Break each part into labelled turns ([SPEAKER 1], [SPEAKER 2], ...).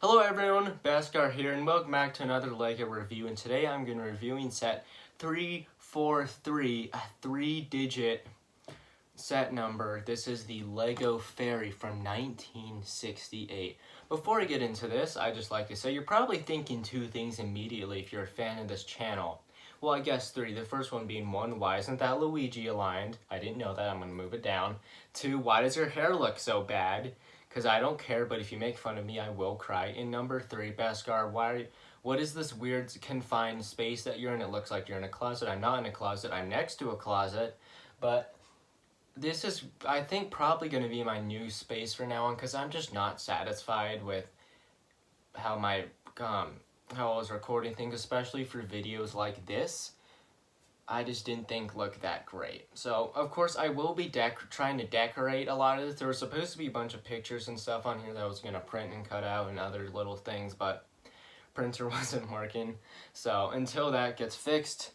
[SPEAKER 1] Hello everyone, Bhaskar here, and welcome back to another LEGO review. And today I'm going to be reviewing set 343, a 3-digit set number. This is the LEGO Fairy from 1968. Before I get into this, I'd just like to say you're probably thinking two things immediately if you're a fan of this channel. Well, I guess three. The first one being one, why isn't that Luigi aligned? I didn't know that. I'm going to move it down. Two, why does your hair look so bad? Because I don't care, but if you make fun of me, I will cry. In number three, Bhaskar, what is this weird confined space that you're in? It looks like you're in a closet. I'm not in a closet. I'm next to a closet. But this is, I think, probably going to be my new space from now on because I'm just not satisfied with how how I was recording things, especially for videos like this. I just didn't think looked that great. So, of course, I will be trying to decorate a lot of this. There was supposed to be a bunch of pictures and stuff on here that I was going to print and cut out and other little things, but printer wasn't working. So, until that gets fixed,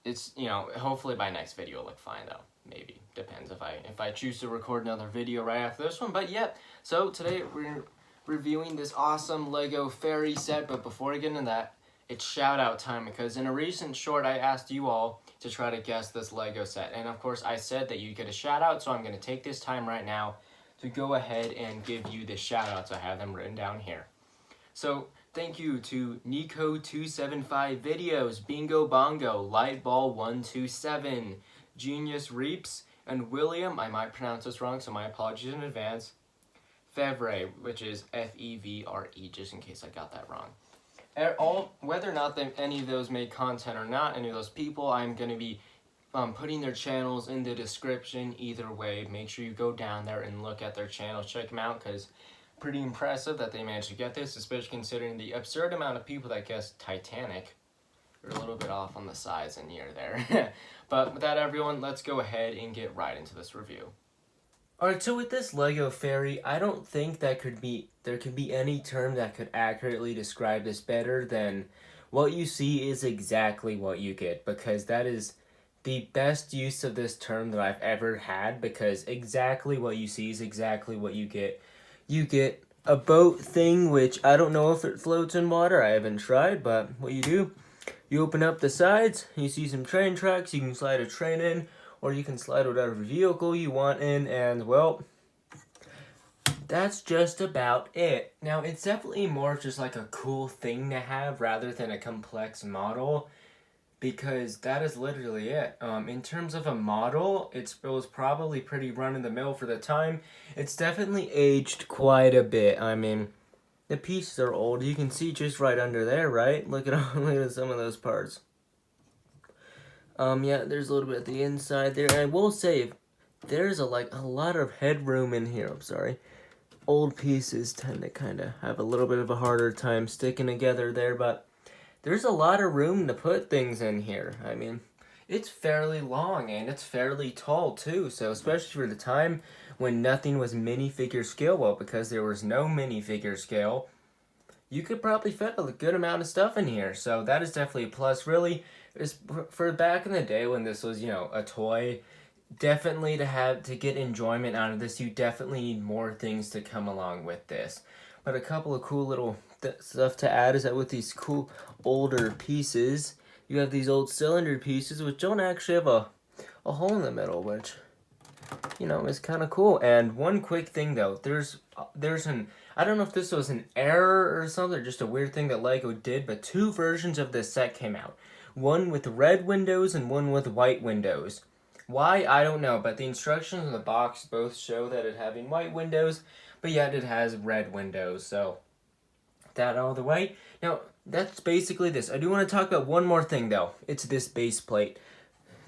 [SPEAKER 1] it's, hopefully by next video it'll look fine, though. Maybe. Depends if I choose to record another video right after this one. But, yeah. So, today we're reviewing this awesome LEGO Fairy set, but before I get into that, it's shout out time because in a recent short I asked you all to try to guess this LEGO set, and of course I said that you get a shout out, so I'm going to take this time right now to go ahead and give you the shout outs. I have them written down here. So thank you to Nico275 Videos, Bingo Bongo, Lightball127, Genius Reaps, and William, I might pronounce this wrong so my apologies in advance, Fevre, which is F-E-V-R-E, just in case I got that wrong. Whether or not any of those made content or not, any of those people, I'm going to be putting their channels in the description either way. Make sure you go down there and look at their channels, check them out, because pretty impressive that they managed to get this, especially considering the absurd amount of people that guessed Titanic. We're a little bit off on the size and year there. But with that, everyone, let's go ahead and get right into this review. Alright, so with this LEGO Fairy, I don't think there could be any term that could accurately describe this better than what you see is exactly what you get, because that is the best use of this term that I've ever had, because exactly what you see is exactly what you get. You get a boat thing, which I don't know if it floats in water, I haven't tried, but what you do, you open up the sides, you see some train tracks, you can slide a train in, or you can slide whatever vehicle you want in, and, well, that's just about it. Now, it's definitely more just like a cool thing to have rather than a complex model, because that is literally it. In terms of a model, it was probably pretty run-of-the-mill for the time. It's definitely aged quite a bit. I mean, the pieces are old. You can see just right under there, right? Look at some of those parts. Yeah, there's a little bit at the inside there. And I will say, there's a lot of headroom in here. I'm sorry. Old pieces tend to kind of have a little bit of a harder time sticking together there, but there's a lot of room to put things in here. I mean, it's fairly long and it's fairly tall too. So especially for the time when nothing was minifigure scale, well, because there was no minifigure scale, you could probably fit a good amount of stuff in here. So that is definitely a plus. Really, for back in the day when this was, a toy, definitely to get enjoyment out of this, you definitely need more things to come along with this. But a couple of cool little stuff to add is that with these cool older pieces, you have these old cylinder pieces which don't actually have a hole in the middle, which, is kind of cool. And one quick thing though, there's I don't know if this was an error or something, or just a weird thing that LEGO did, but two versions of this set came out. One with red windows and one with white windows. Why? I don't know, but the instructions in the box both show that it having white windows, but yet it has red windows, so that out of the way. Now, that's basically this. I do want to talk about one more thing, though. It's this base plate.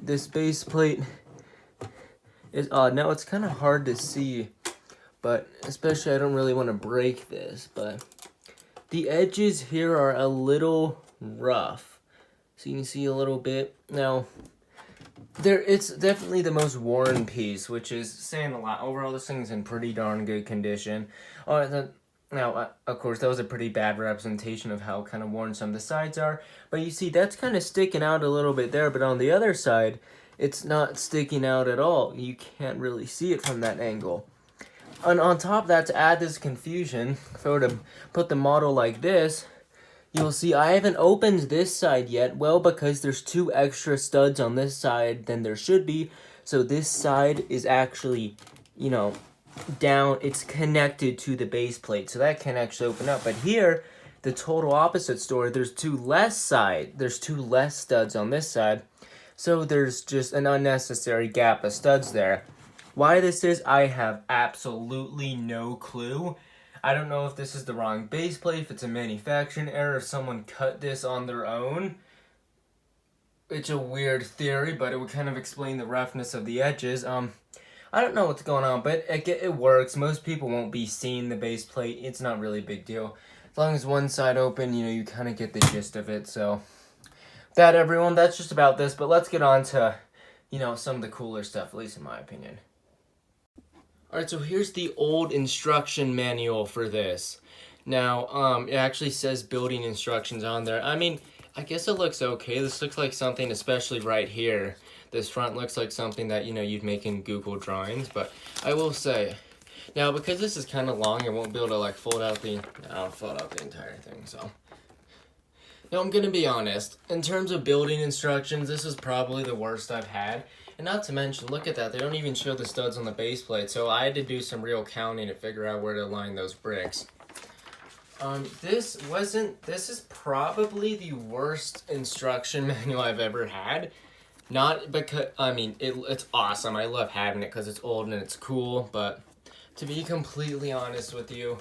[SPEAKER 1] This base plate is odd. Now, it's kind of hard to see, but especially I don't really want to break this, but the edges here are a little rough. So you can see a little bit. Now, it's definitely the most worn piece, which is saying a lot. Overall, this thing's in pretty darn good condition. Now, of course, that was a pretty bad representation of how kind of worn some of the sides are. But you see, that's kind of sticking out a little bit there. But on the other side, it's not sticking out at all. You can't really see it from that angle. And on top of that, to add this confusion, if I were to put the model like this, you'll see I haven't opened this side yet. Well, because there's 2 extra studs on this side than there should be. So this side is actually, you know, down. It's connected to the base plate. So that can actually open up. But here, the total opposite story, there's 2 less studs on this side. So there's just an unnecessary gap of studs there. Why this is, I have absolutely no clue. I don't know if this is the wrong base plate, if it's a manufacturing error, if someone cut this on their own. It's a weird theory, but it would kind of explain the roughness of the edges. I don't know what's going on, but it works. Most people won't be seeing the base plate. It's not really a big deal. As long as one side open, you know, you kind of get the gist of it. So that, everyone, that's just about this. But let's get on to, you know, some of the cooler stuff, at least in my opinion. Alright, so here's the old instruction manual for this. Now, it actually says building instructions on there. I mean, I guess it looks okay. This looks like something, especially right here. This front looks like something that, you know, you'd make in Google Drawings. But I will say, now, because this is kind of long, I won't be able to, like, fold out the entire thing, so. Now, I'm going to be honest. In terms of building instructions, this is probably the worst I've had. And not to mention, look at that, they don't even show the studs on the base plate, so I had to do some real counting to figure out where to line those bricks. This is probably the worst instruction manual I've ever had. Not because, I mean, it's awesome, I love having it because it's old and it's cool, but to be completely honest with you,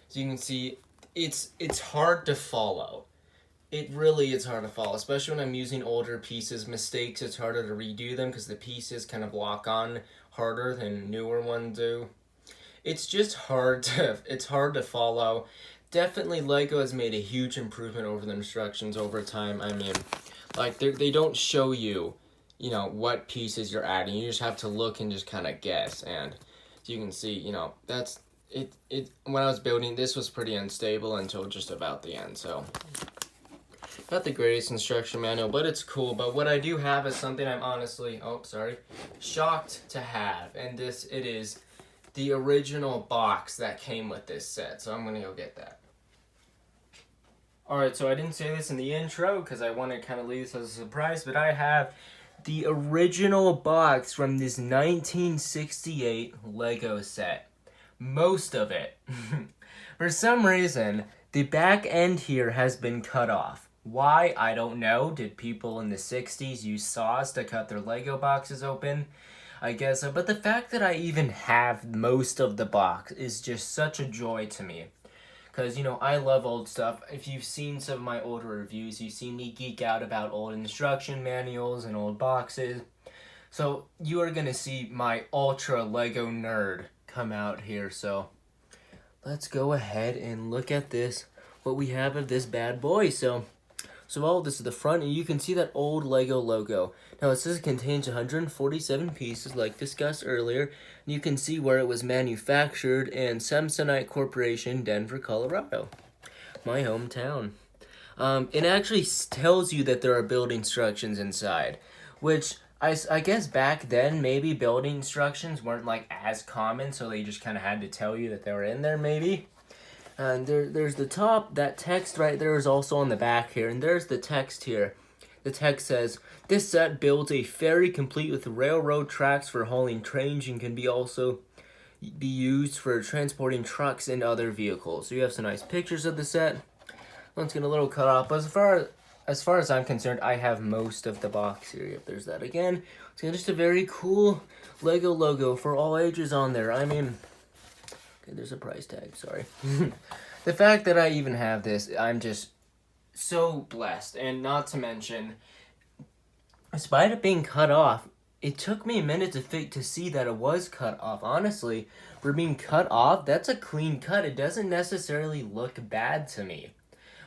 [SPEAKER 1] as you can see, it's hard to follow. It really is hard to follow, especially when I'm using older pieces. Mistakes, it's harder to redo them because the pieces kind of lock on harder than newer ones do. It's just hard to follow. Definitely Lego has made a huge improvement over the instructions over time. I mean, like they don't show you, you know, what pieces you're adding. You just have to look and just kind of guess. And as you can see, you know, that's it. When I was building, this was pretty unstable until just about the end, so. Not the greatest instruction manual, but it's cool. But what I do have is something I'm honestly, shocked to have. And it is the original box that came with this set. So I'm going to go get that. Alright, so I didn't say this in the intro because I want to kind of leave this as a surprise. But I have the original box from this 1968 Lego set. Most of it. For some reason, the back end here has been cut off. Why? I don't know. Did people in the 60s use saws to cut their Lego boxes open? I guess so. But the fact that I even have most of the box is just such a joy to me. Because, you know, I love old stuff. If you've seen some of my older reviews, you've seen me geek out about old instruction manuals and old boxes. So you are going to see my ultra Lego nerd come out here. So let's go ahead and look at this, what we have of this bad boy. So all this is the front, and you can see that old Lego logo. Now it says it contains 147 pieces, like discussed earlier. And you can see where it was manufactured in Samsonite Corporation, Denver, Colorado, my hometown. It actually tells you that there are build instructions inside, which I guess back then maybe building instructions weren't like as common, so they just kind of had to tell you that they were in there maybe. And there's the top, that text right there is also on the back here, and there's the text here. The text says, "This set builds a ferry complete with railroad tracks for hauling trains and can also be used for transporting trucks and other vehicles." So you have some nice pictures of the set. Let's get a little cut off, but as far as I'm concerned, I have most of the box here. Yep, there's that again. It's just a very cool Lego logo for all ages on there. I mean, okay, there's a price tag, sorry. The fact that I even have this, I'm just so blessed. And not to mention, despite it being cut off, it took me a minute to see that it was cut off. Honestly, for being cut off, that's a clean cut. It doesn't necessarily look bad to me.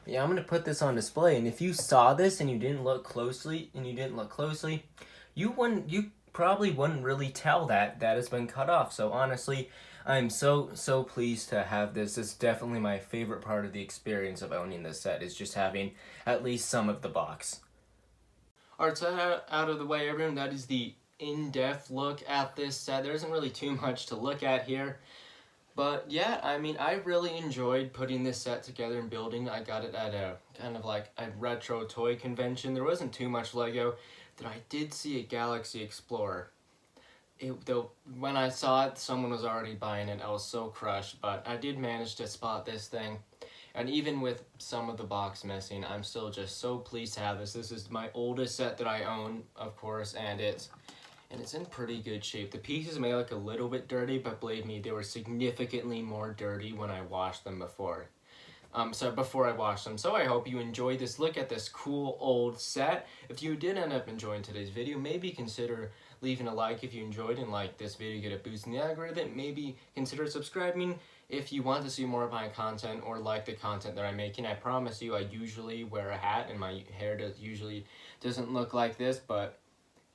[SPEAKER 1] Yeah, I'm going to put this on display, and if you saw this and you didn't look closely, you probably wouldn't really tell that it's been cut off. So honestly, I'm so pleased to have this. It's definitely my favorite part of the experience of owning this set, is just having at least some of the box. Alright, so out of the way, everyone, that is the in-depth look at this set. There isn't really too much to look at here. But yeah, I mean, I really enjoyed putting this set together and building. I got it at a kind of like a retro toy convention. There wasn't too much Lego. That I did see a Galaxy Explorer. Though when I saw it, someone was already buying it. I was so crushed, but I did manage to spot this thing. And even with some of the box missing, I'm still just so pleased to have this. This is my oldest set that I own, of course, and it's in pretty good shape. The pieces may look a little bit dirty, but believe me, they were significantly more dirty when I washed them before. Before I washed them. So I hope you enjoyed this look at this cool old set. If you did end up enjoying today's video, maybe consider leaving a like if you enjoyed and like this video, get a boost in the algorithm. Maybe consider subscribing if you want to see more of my content or like the content that I'm making. I promise you, I usually wear a hat and my hair usually doesn't look like this, but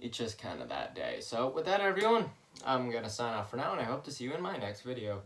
[SPEAKER 1] it's just kind of that day. So with that, everyone, I'm going to sign off for now, and I hope to see you in my next video.